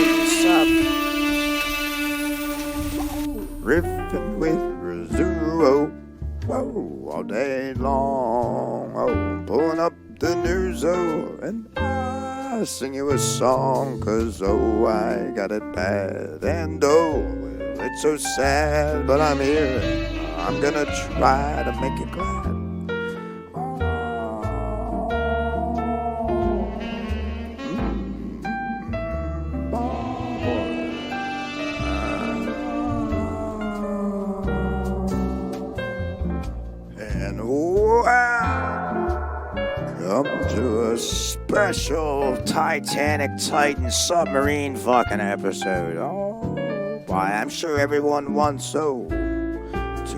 Titan sub. Riffing with Rizzuo. Whoa, all day long. Oh, pulling up the news, and I sing you a song, 'cause I got it bad. And it's so sad, but I'm here. I'm gonna try to make it glad. And come to a special Titanic Titan submarine fucking episode. Oh, why, I'm sure everyone wants to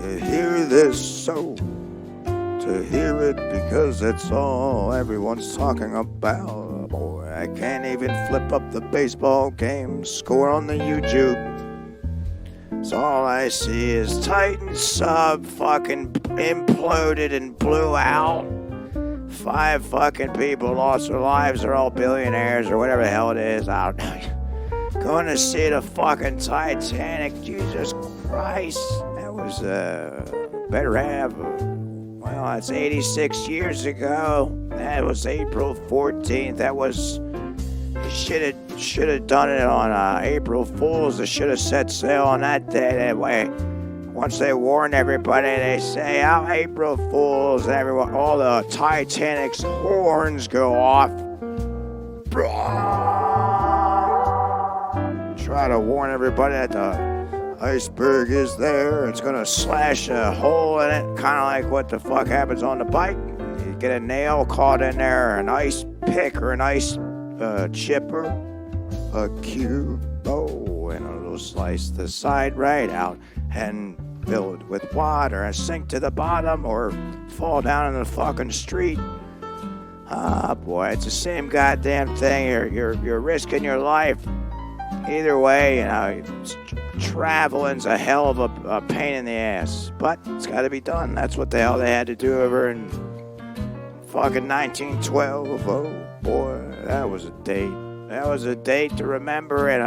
hear this, to hear it, because that's all everyone's talking about. Boy, I can't even flip up the baseball game score on the YouTube. So all I see is Titan sub fucking imploded and blew out. 5 fucking people lost their lives. They're all billionaires or whatever the hell it is. I don't know. Going to see the fucking Titanic. Jesus Christ. That was better have. Well, that's 86 years ago. That was April 14th. That was... Should have done it on April Fools. They should have set sail on that day. That way, once they warn everybody, they say, "Oh, April Fools!" And everyone, all the Titanic's horns go off. Try to warn everybody that the iceberg is there. It's gonna slash a hole in it, kind of like what the fuck happens on the bike. You get a nail caught in there, an ice pick or an ice chipper, a cube, and it'll slice the side right out and fill it with water and sink to the bottom or fall down in the fucking street. Ah, boy, it's the same goddamn thing. You're risking your life. Either way, you know, traveling's a hell of a pain in the ass, but it's got to be done. That's what the hell they had to do over in fucking 1912. Oh boy, that was a date. That was a date to remember. And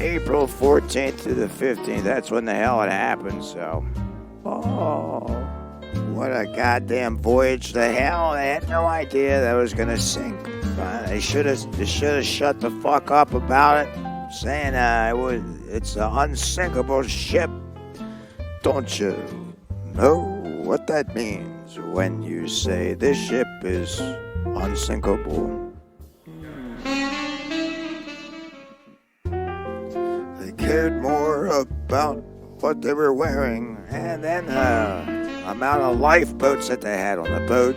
April 14th to the 15th. That's when the hell it happened. So, what a goddamn voyage to hell. They had no idea that was gonna sink. They should have shut the fuck up about it, saying it's an unsinkable ship. Don't you know what that means when you say this ship is unsinkable? They cared more about what they were wearing and then the amount of lifeboats that they had on the boat.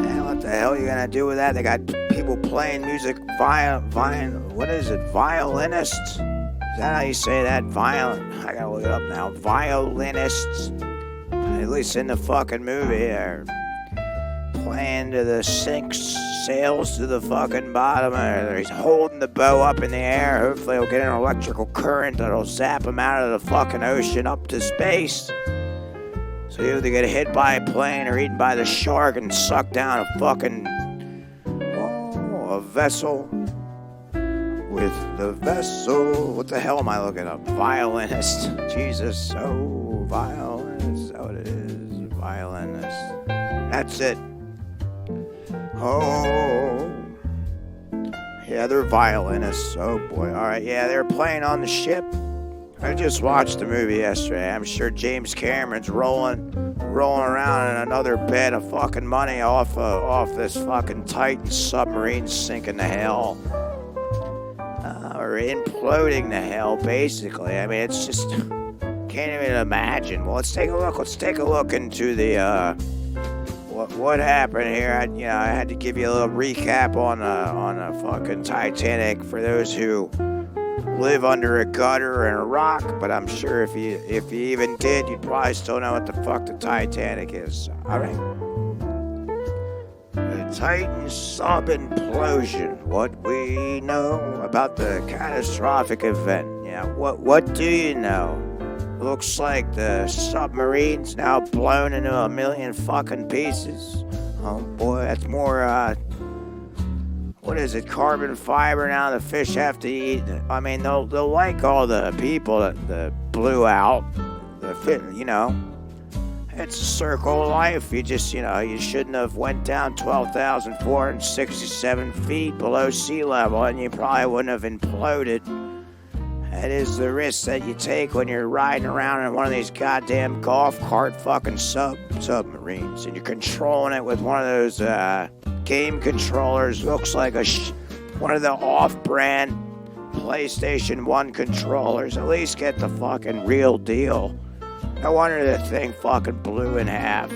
And what the hell are you gonna do with that? They got people playing music, what is it, violinists? Is that how you say that? I gotta look it up now. Violinists, at least in the fucking movie, they're playing to the sails to the fucking bottom. He's holding the bow up in the air. Hopefully he'll get an electrical current that'll zap him out of the fucking ocean up to space. So you either get hit by a plane or eaten by the shark and sucked down a fucking a vessel. With the vessel, what the hell am I looking up? Violinist. Jesus, violinist. That's what it is. Violinist. That's it. Oh. Yeah, they're violinists. Oh boy. Alright, yeah, they're playing on the ship. I just watched the movie yesterday. I'm sure James Cameron's rolling around in another bed of fucking money off this fucking Titan submarine sinking to hell. Or imploding to hell, basically. I mean, it's just can't even imagine. Well, let's take a look. Let's take a look into the what happened here. I had to give you a little recap on a fucking Titanic for those who live under a gutter and a rock. But I'm sure if you even did, you'd probably still know what the fuck the Titanic is. All right. The Titan sub implosion. What we know about the catastrophic event. Yeah, what do you know? Looks like the submarine's now blown into a million fucking pieces. Oh boy, that's more, what what is it, carbon fiber now the fish have to eat. I mean, they'll like all the people that blew out the fish, It's a circle of life. You just, you shouldn't have went down 12,467 feet below sea level, and you probably wouldn't have imploded. That is the risk that you take when you're riding around in one of these goddamn golf cart fucking submarines, and you're controlling it with one of those game controllers. Looks like one of the off-brand PlayStation 1 controllers. At least get the fucking real deal. No wonder the thing fucking blew in half.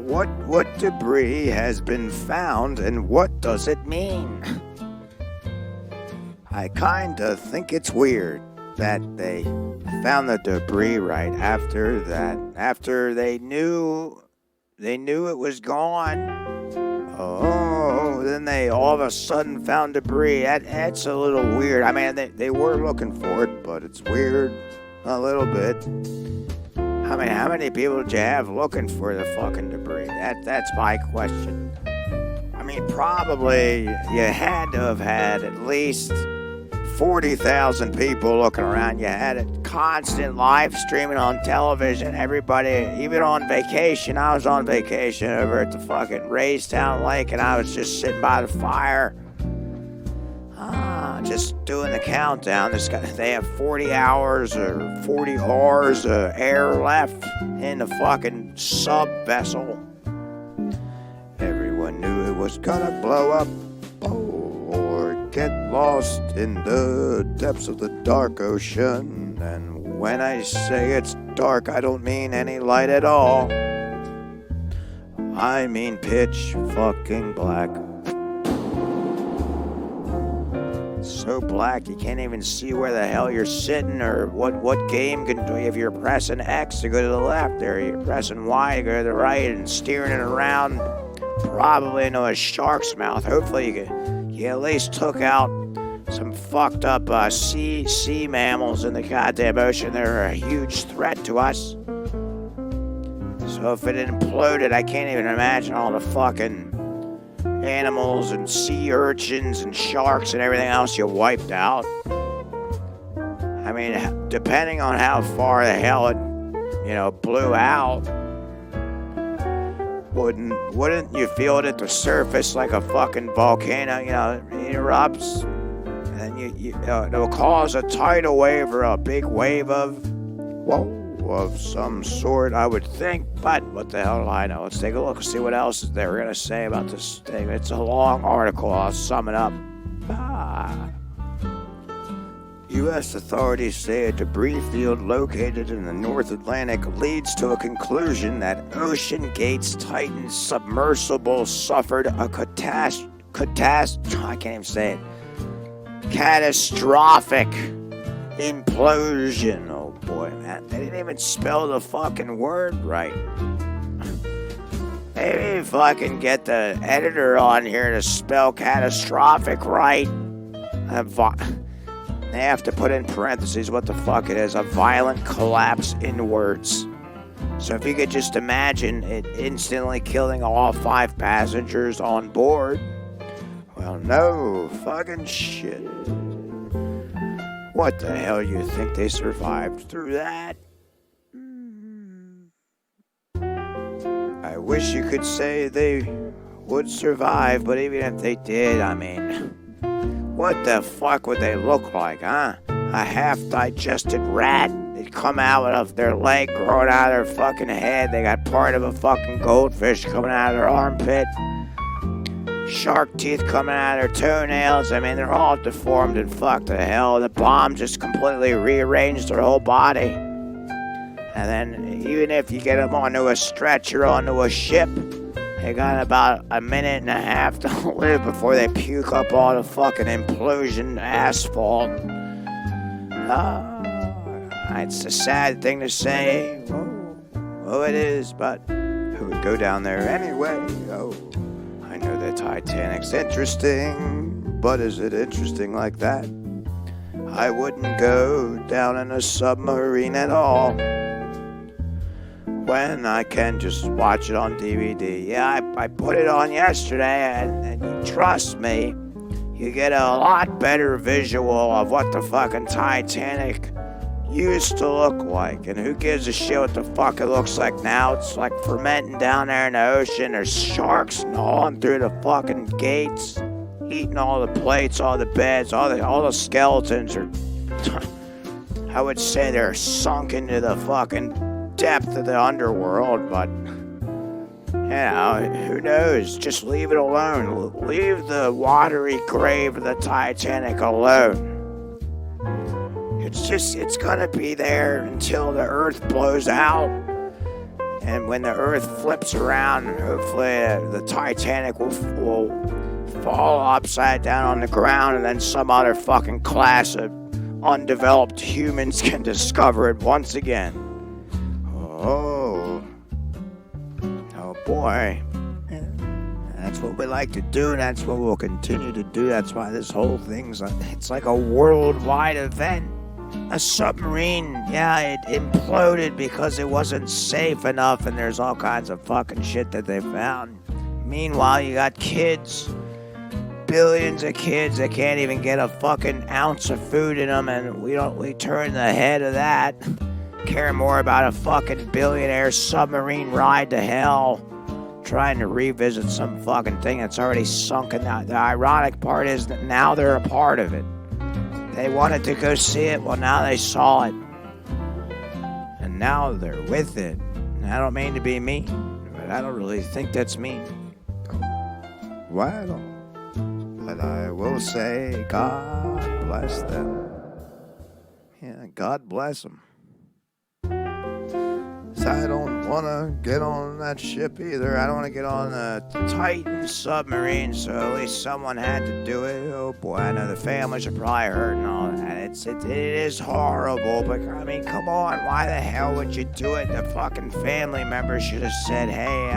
What debris has been found, and what does it mean? I kinda think it's weird that they found the debris right after that. After they knew it was gone. Oh, then they all of a sudden found debris. That's a little weird. I mean, they were looking for it, but it's weird a little bit. I mean, how many people did you have looking for the fucking debris? That's my question. I mean, probably you had to have had at least 40,000 people looking around. You had it constant live streaming on television. Everybody, even on vacation. I was on vacation over at the fucking Raystown Lake, and I was just sitting by the fire, just doing the countdown. They have 40 hours or 40 hours of air left in the fucking sub vessel. Everyone knew it was gonna blow up. Or get lost in the depths of the dark ocean. And when I say it's dark, I don't mean any light at all. I mean pitch fucking black. So black you can't even see where the hell you're sitting, or what game can do. If you're pressing X to go to the left, or you're pressing Y to go to the right, and steering it around probably into a shark's mouth. Hopefully you at least took out some fucked up sea mammals in the goddamn ocean. They're a huge threat to us. So if it imploded, I can't even imagine all the fucking animals and sea urchins and sharks and everything else you wiped out. I mean, depending on how far the hell it, blew out, wouldn't you feel it at the surface like a fucking volcano? It erupts, and it'll cause a tidal wave or a big wave of some sort, I would think. But what the hell do I know? Let's take a look and see what else they were gonna say about this thing. It's a long article. I'll sum it up. U.S. authorities say a debris field located in the North Atlantic leads to a conclusion that OceanGate's Titan submersible suffered a catastrophic implosion. Oh boy, man, they didn't even spell the fucking word right. Maybe fucking get the editor on here to spell catastrophic right. They have to put in parentheses what the fuck it is. A violent collapse inwards. So if you could just imagine it instantly killing all 5 passengers on board. Well, no fucking shit. What the hell you think they survived through that? I wish you could say they would survive, but even if they did, I mean, what the fuck would they look like, huh? A half-digested rat. They'd come out with their leg growing out of their fucking head. They got part of a fucking goldfish coming out of their armpit. Shark teeth coming out of their toenails. I mean, they're all deformed and fucked to hell. The bomb just completely rearranged their whole body. And then even if you get them onto a stretcher, onto a ship, they got about a minute and a half to live before they puke up all the fucking implosion asphalt. It's a sad thing to say. Oh, it is, but who would go down there anyway? Oh, I know the Titanic's interesting, but is it interesting like that? I wouldn't go down in a submarine at all. when I can just watch it on DVD. Yeah, I put it on yesterday, and you trust me, you get a lot better visual of what the fucking Titanic used to look like. And who gives a shit what the fuck it looks like now? It's like fermenting down there in the ocean. There's sharks gnawing through the fucking gates, eating all the plates, all the beds, all the skeletons are... I would say they're sunk into the fucking depth of the underworld, but, you know, who knows? Just leave it alone. Leave the watery grave of the Titanic alone. It's gonna be there until the earth blows out. And when the earth flips around, hopefully the Titanic will fall upside down on the ground, and then some other fucking class of undeveloped humans can discover it once again. Oh boy. That's what we like to do, and that's what we'll continue to do. That's why this whole thing's it's like a worldwide event. A submarine, yeah, it imploded because it wasn't safe enough, and there's all kinds of fucking shit that they found. Meanwhile, you got kids, billions of kids that can't even get a fucking ounce of food in them, and we turn the head of that, care more about a fucking billionaire submarine ride to hell, trying to revisit some fucking thing that's already sunken. The ironic part is that now they're a part of it. They wanted to go see it, well now they saw it, and now they're with it. And I don't mean to be mean, but I don't really think that's mean. Well, but I will say, God bless them. Yeah, God bless them. So I don't want to get on that ship either. I don't want to get on the Titan submarine, so at least someone had to do it. Oh boy, I know the families are probably hurting all that. It is horrible, but I mean, come on, why the hell would you do it? The fucking family members should have said, hey,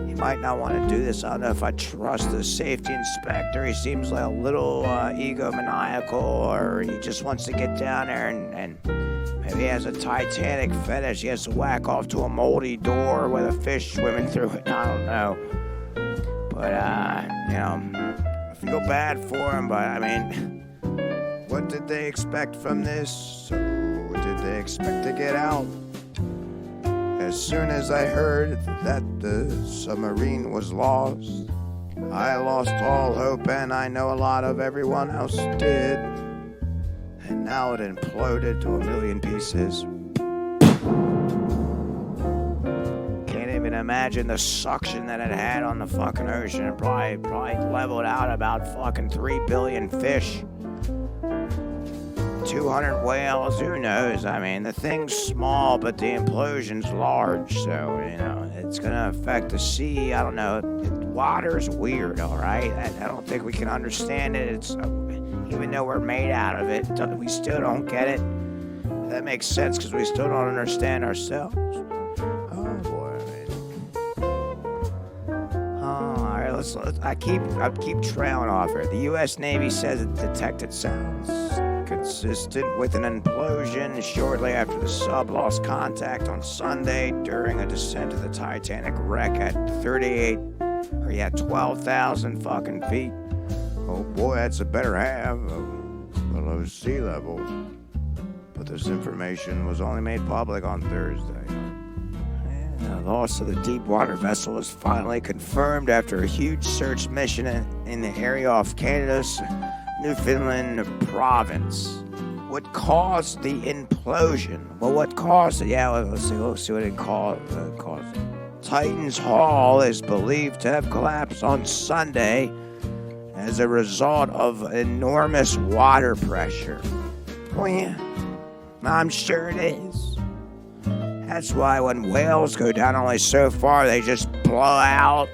you might not want to do this. I don't know if I trust the safety inspector. He seems like a little egomaniacal, or he just wants to get down there and maybe he has a Titanic fetish. He has to whack off to a moldy door with a fish swimming through it. I don't know. But, you know, I feel bad for him, but I mean, what did they expect from this? So, did they expect to get out? As soon as I heard that the submarine was lost, I lost all hope, and I know a lot of everyone else did. And now it imploded to a million pieces. Can't even imagine the suction that it had on the fucking ocean. It probably leveled out about fucking 3 billion fish. 200 whales, who knows? I mean, the thing's small, but the implosion's large, so, you know, it's gonna affect the sea. I don't know. Water's weird, all right? I don't think we can understand it. It's even though we're made out of it, we still don't get it. That makes sense because we still don't understand ourselves. Oh boy, all right. I keep trailing off here. The U.S. Navy says it detected sounds consistent with an implosion shortly after the sub lost contact on Sunday during a descent to the Titanic wreck at 12,000 fucking feet. Oh boy, that's a better half of below sea level. But this information was only made public on Thursday. The loss of the deep water vessel was finally confirmed after a huge search mission in the area off Canada's Newfoundland province. What caused the implosion? Well, what caused it? Yeah, let's see what it caused. Titan's hull is believed to have collapsed on Sunday as a result of enormous water pressure. Oh yeah, I'm sure it is. That's why when whales go down only so far, they just blow out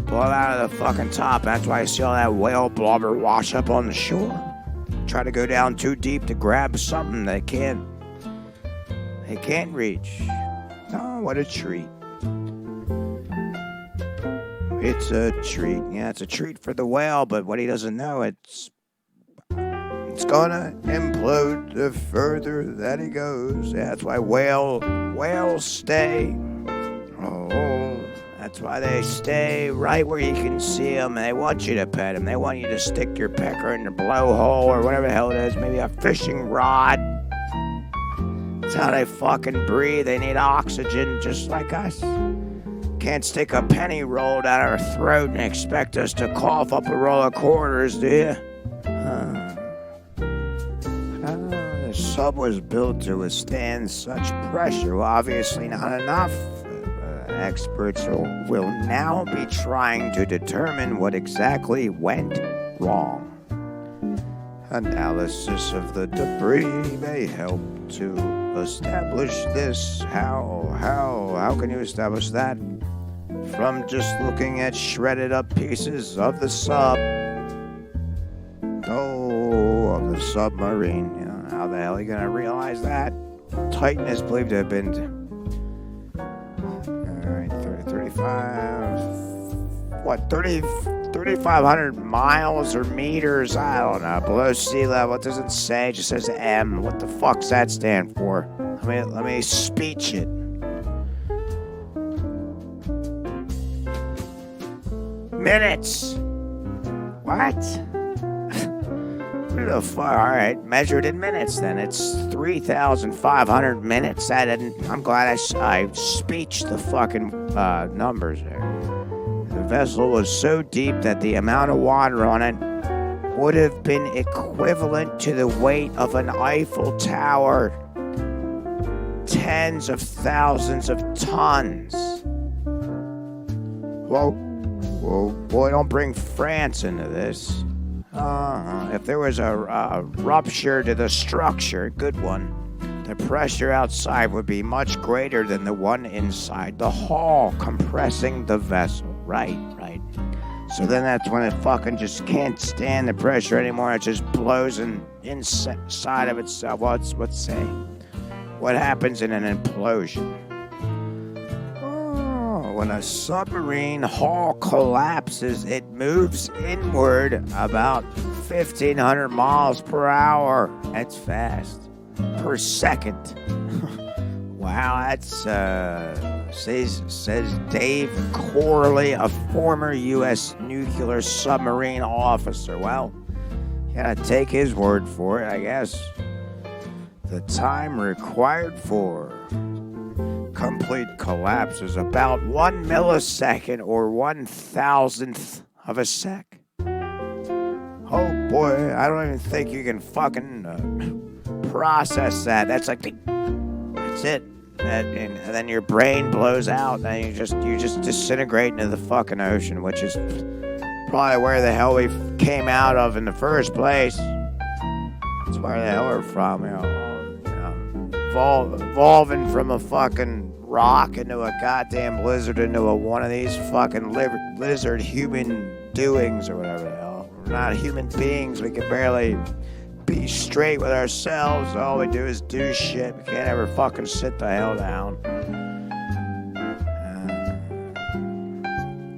of the fucking top. That's why I see all that whale blubber wash up on the shore. Try to go down too deep to grab something they can't reach. Oh, what a treat. It's a treat. Yeah, it's a treat for the whale, but what he doesn't know, it's it's gonna implode the further that he goes. Yeah, that's why whales stay. Oh, that's why they stay right where you can see them. They want you to pet them. They want you to stick your pecker in their blowhole or whatever the hell it is. Maybe a fishing rod. That's how they fucking breathe. They need oxygen just like us. Can't stick a penny roll down our throat and expect us to cough up a roll of quarters, do you? The sub was built to withstand such pressure. Well, obviously not enough. Experts will now be trying to determine what exactly went wrong. Analysis of the debris may help to establish this. How can you establish that? From just looking at shredded up pieces of the sub. Of the submarine. You know, how the hell are you gonna realize that? Titan is believed to have been 3,500 miles or meters, I don't know, below sea level. It doesn't say, it just says M. What the fuck's that stand for? Let me speech it. Minutes. What? What the fuck? Alright, measured in minutes then. It's 3,500 minutes. I'm glad I speeched the fucking numbers there. The vessel was so deep that the amount of water on it would have been equivalent to the weight of an Eiffel Tower. Tens of thousands of tons. Whoa, boy, don't bring France into this. If there was a rupture to the structure, good one, the pressure outside would be much greater than the one inside the hull, compressing the vessel. Right. So then that's when it fucking just can't stand the pressure anymore. It just blows inside of itself. Let's say, what happens in an implosion? When a submarine hull collapses, it moves inward about 1,500 miles per hour. That's fast. Per second. Wow, that's, says Dave Corley, a former U.S. nuclear submarine officer. Well, you gotta take his word for it, I guess. The time required for complete collapse is about 1 millisecond or 1,000th of a sec. Oh boy, I don't even think you can fucking process that. That's it. And then your brain blows out, and you just disintegrate into the fucking ocean, which is probably where the hell we came out of in the first place. That's where the hell we're from, evolving from a fucking rock into a goddamn lizard into one of these fucking lizard human doings or whatever the hell. We're not human beings. We can barely be straight with ourselves. All we do is do shit. We can't ever fucking sit the hell down.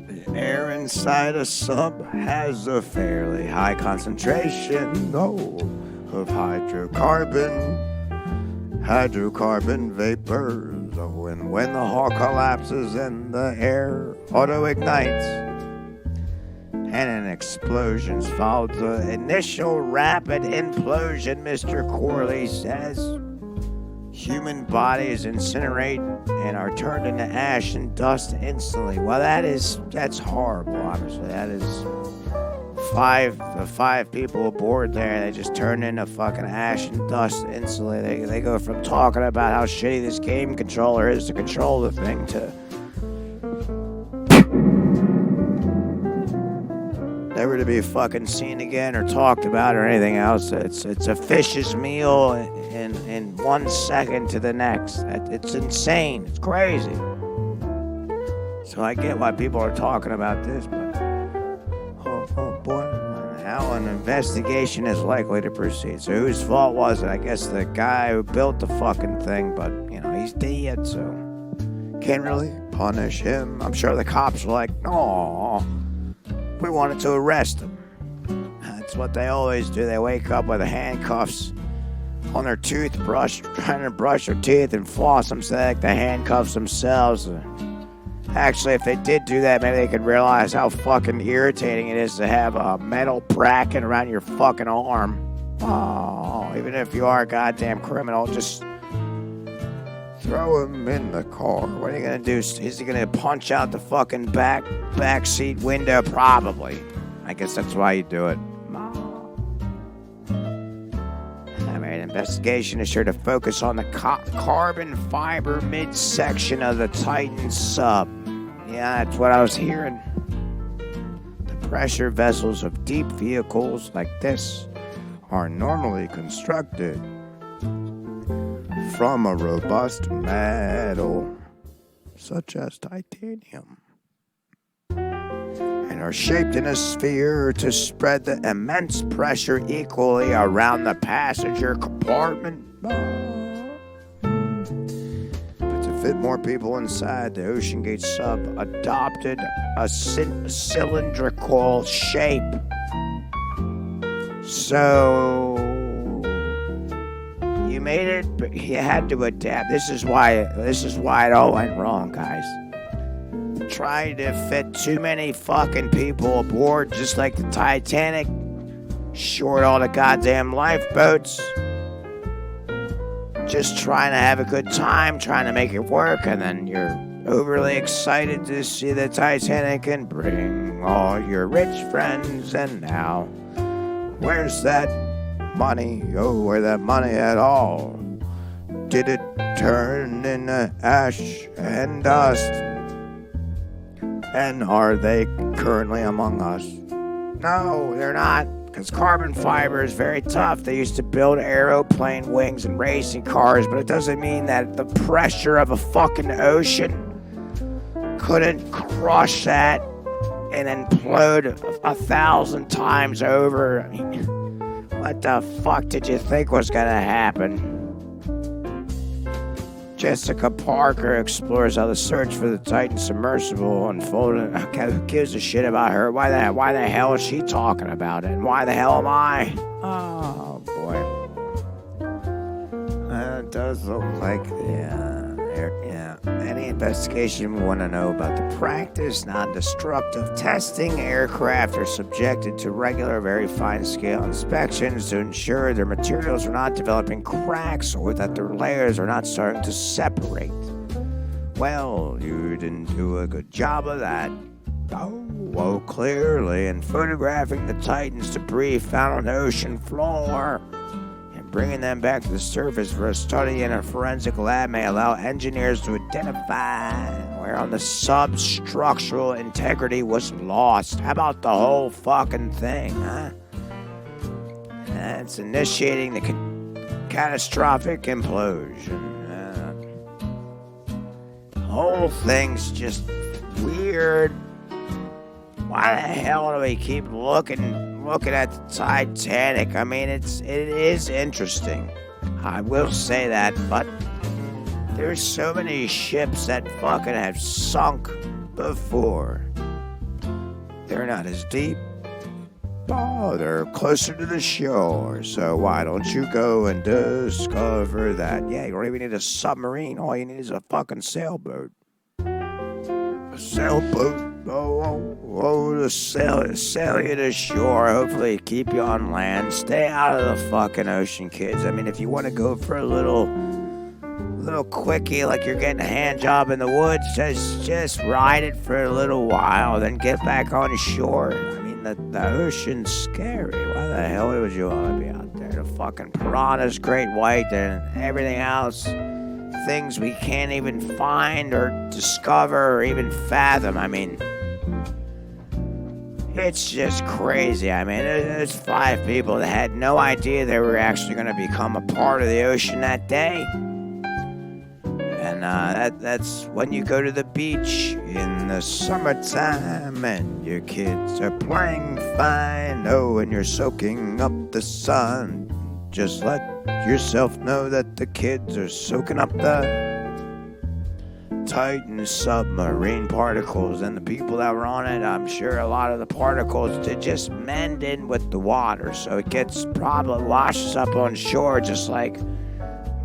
The air inside a sub has a fairly high concentration of hydrocarbon vapors. When the hull collapses and the air auto-ignites and an explosion followed the initial rapid implosion, Mr. Corley says. Human bodies incinerate and are turned into ash and dust instantly. Well, that's horrible, obviously. That is the five people aboard there, they just turn into fucking ash and dust instantly. They go from talking about how shitty this game controller is to control the thing to never to be fucking seen again or talked about or anything else. It's a fish's meal in 1 second to the next. It's insane. It's crazy. So I get why people are talking about this, but oh boy, how an investigation is likely to proceed. So whose fault was it? I guess the guy who built the fucking thing, but he's dead, so can't really punish him. I'm sure the cops were like, "Oh, we wanted to arrest him." That's what they always do. They wake up with the handcuffs on their toothbrush, trying to brush their teeth and floss them so they like the handcuffs themselves. Actually, if they did do that, maybe they could realize how fucking irritating it is to have a metal bracket around your fucking arm. Oh, even if you are a goddamn criminal, just throw him in the car. What are you gonna do? Is he gonna punch out the fucking back seat window? Probably. I guess that's why you do it. I mean, investigation is sure to focus on the carbon fiber midsection of the Titan sub. Yeah, that's what I was hearing. The pressure vessels of deep vehicles like this are normally constructed from a robust metal, such as titanium, and are shaped in a sphere to spread the immense pressure equally around the passenger compartment. But to fit more people inside, the OceanGate sub adopted a cylindrical shape. So you made it, but you had to adapt. This is why it all went wrong, guys. Tried to fit too many fucking people aboard, just like the Titanic. Short all the goddamn lifeboats. Just trying to have a good time, trying to make it work, and then you're overly excited to see the Titanic and bring all your rich friends, and now where's that money? Oh, where that money at all? Did it turn into ash and dust? And are they currently among us? No, they're not, because carbon fiber is very tough. They used to build aeroplane wings and racing cars, but it doesn't mean that the pressure of a fucking ocean couldn't crush that and implode 1,000 times over. I mean, what the fuck did you think was gonna happen? Jessica Parker explores how the search for the Titan submersible unfolded. Okay, who gives a shit about her? Why the hell is she talking about it? And why the hell am I? Oh boy, it does look like Any investigation we want to know about the practice, non-destructive testing. Aircraft are subjected to regular, very fine-scale inspections to ensure their materials are not developing cracks or that their layers are not starting to separate. Well, you didn't do a good job of that. Oh, clearly. In photographing the Titan's debris found on the ocean floor, bringing them back to the surface for a study in a forensic lab may allow engineers to identify where on the substructural integrity was lost. How about the whole fucking thing, huh? It's initiating the catastrophic implosion. The whole thing's just weird. Why the hell do we keep looking at the Titanic? I mean, it is interesting. I will say that, but there's so many ships that fucking have sunk before. They're not as deep. Oh, they're closer to the shore. So why don't you go and discover that? Yeah, you don't even need a submarine. All you need is a fucking sailboat. A sailboat. To sail you to shore, hopefully keep you on land. Stay out of the fucking ocean, kids. I mean, if you want to go for a little quickie, like you're getting a hand job in the woods, just ride it for a little while, then get back on shore. I mean, the ocean's scary. Why the hell would you want to be out there? The fucking piranhas, great white, and everything else. Things we can't even find or discover or even fathom. I mean, it's just crazy. I mean, there's 5 people that had no idea they were actually going to become a part of the ocean that day. And that's when you go to the beach in the summertime and your kids are playing fine. Oh, and you're soaking up the sun. Just let yourself know that the kids are soaking up the Titan submarine particles, and the people that were on it, I'm sure a lot of the particles did just mend in with the water, so it gets probably washes up on shore just like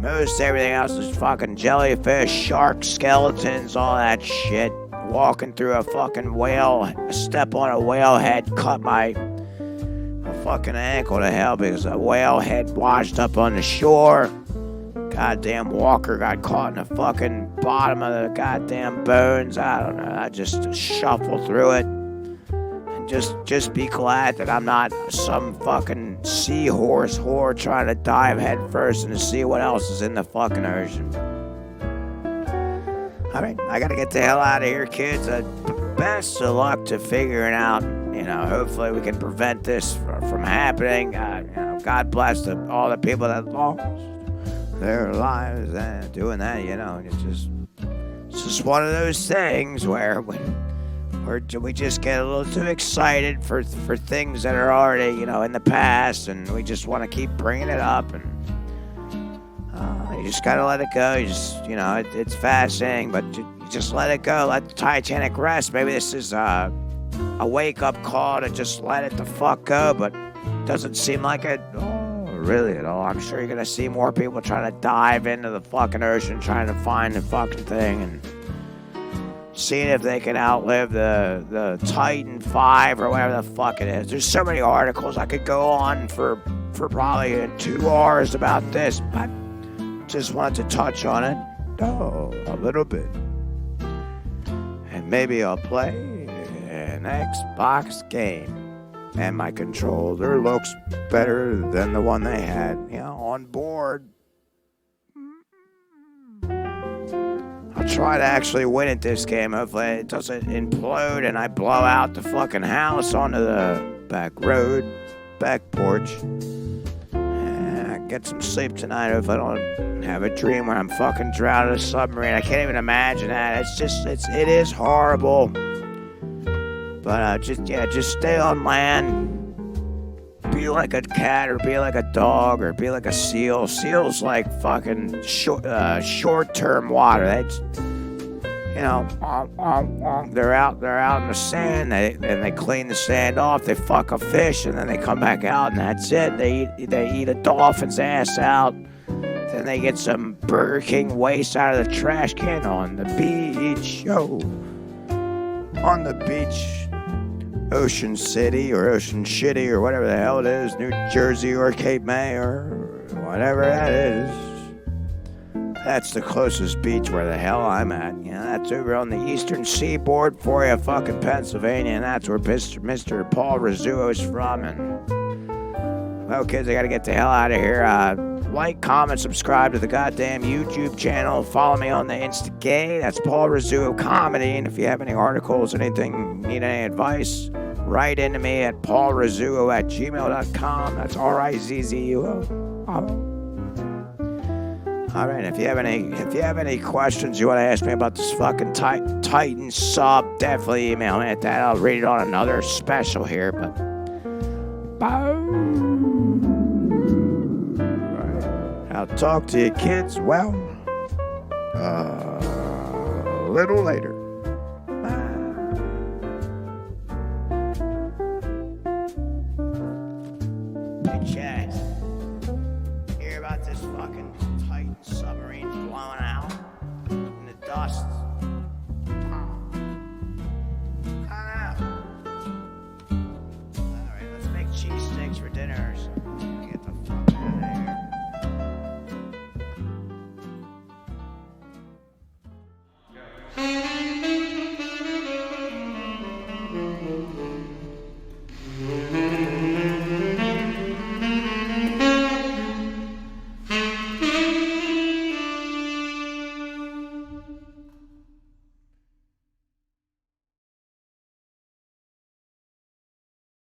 most everything else is fucking jellyfish, sharks, skeletons, all that shit. Walking through a fucking whale, step on a whale head, cut my fucking ankle to hell because a whale head washed up on the shore. Goddamn walker got caught in the fucking bottom of the goddamn bones. I don't know. I just shuffle through it. And just be glad that I'm not some fucking seahorse whore trying to dive head first and to see what else is in the fucking ocean. Alright, I gotta get the hell out of here, kids. Best of luck to figuring out, hopefully we can prevent this from happening. God bless all the people that lost their lives and doing that, it's just one of those things where we just get a little too excited for things that are already, in the past, and we just want to keep bringing it up, and you just gotta let it go. You just, it's fascinating, but you just let it go. Let the Titanic rest. Maybe this is a wake-up call to just let it the fuck go, but it doesn't seem like it really at all. I'm sure you're gonna see more people trying to dive into the fucking ocean, trying to find the fucking thing, and seeing if they can outlive the Titan 5 or whatever the fuck it is. There's so many articles I could go on for probably 2 hours about this, but just wanted to touch on it a little bit. And maybe I'll play an Xbox game. And my controller looks better than the one they had, on board. I'll try to actually win at this game. Hopefully it doesn't implode and I blow out the fucking house onto the back porch. And get some sleep tonight if I don't have a dream where I'm fucking drowning in a submarine. I can't even imagine that. It is horrible. But just stay on land. Be like a cat or be like a dog or be like a seal. Seals like fucking short-term water. They're out in the sand. They clean the sand off. They fuck a fish and then they come back out and that's it. They eat a dolphin's ass out. Then they get some Burger King waste out of the trash can on the beach. On the beach. Ocean City or Ocean Shitty or whatever the hell it is, New Jersey or Cape May or whatever that is. That's the closest beach where the hell I'm at. That's over on the eastern seaboard for you, fucking Pennsylvania, and that's where Mr. Paul Rizzuo is from. And, well, kids, I gotta get the hell out of here. Like, comment, subscribe to the goddamn YouTube channel. Follow me on the Instagay. That's Paul Rizzuo Comedy. And if you have any articles, anything, need any advice, write into me at paulrizzuo@gmail.com. That's RIZZUO. All right. If you have any questions you want to ask me about this fucking Titan sub, definitely email me at that. I'll read it on another special here. But bye. I'll talk to you kids, well, a little later. Hey, Chad, hear about this fucking Titan submarine blowing out in the dust? I don't know. All right, let's make cheese sticks for dinner or something. Get the fuck out of here.